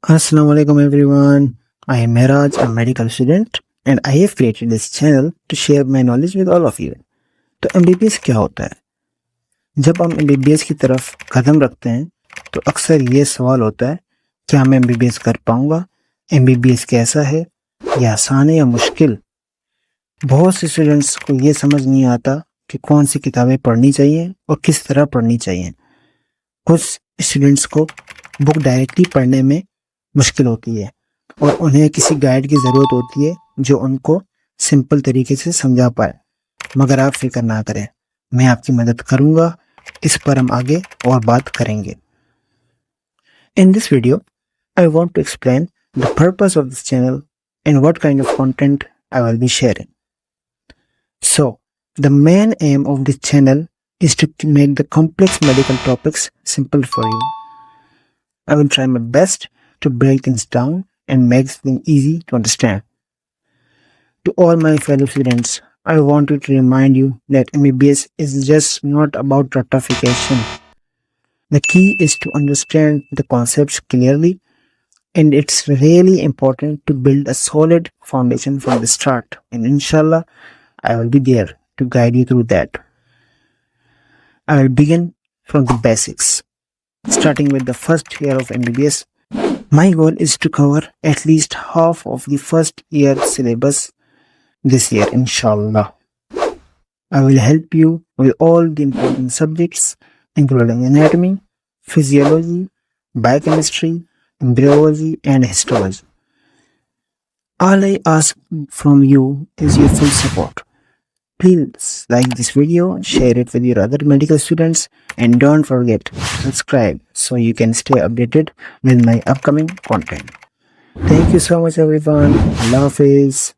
Assalamu alaikum everyone. I am Mairaj, a medical student, and I have created this channel to share my knowledge with all of you. तो MBBS क्या होता है? जब हम MBBS की तरफ कदम रखते हैं तो अक्सर ये सवाल होता है, क्या मैं MBBS कर पाऊंगा? MBBS कैसा है? यह आसान है या मुश्किल? बहुत से स्टूडेंट्स को ये समझ नहीं आता कि कौन सी किताबें पढ़नी चाहिए और किस तरह पढ़नी चाहिए। कुछ स्टूडेंट्स को बुक डायरेक्टली पढ़ने में मुश्किल होती है और उन्हें किसी गाइड की ज़रूरत होती है जो उनको सिंपल तरीके से समझा पाए। मगर आप फिक्र ना करें, मैं आपकी मदद करूंगा। इस पर हम आगे और बात करेंगे। In this video, I want to explain the purpose of this channel and what kind of content I will be sharing. So, the main aim of this channel is to make the complex medical topics simple for you. I will try my best to break things down and make them easy to understand. To all my fellow students, I wanted to remind you that MBBS is just not about ratification. The key is to understand the concepts clearly, and it's really important to build a solid foundation from the start. And inshallah, I will be there to guide you through that. I will begin from the basics, starting with the first year of MBBS. My goal is to cover at least half of the first year syllabus this year, inshallah. I will help you with all the important subjects, including anatomy, physiology, biochemistry, embryology, and histology. All I ask from you is your full support. Please like this video, share it with your other medical students, and don't forget to subscribe so you can stay updated with my upcoming content. Thank you so much everyone. Allah Hafiz.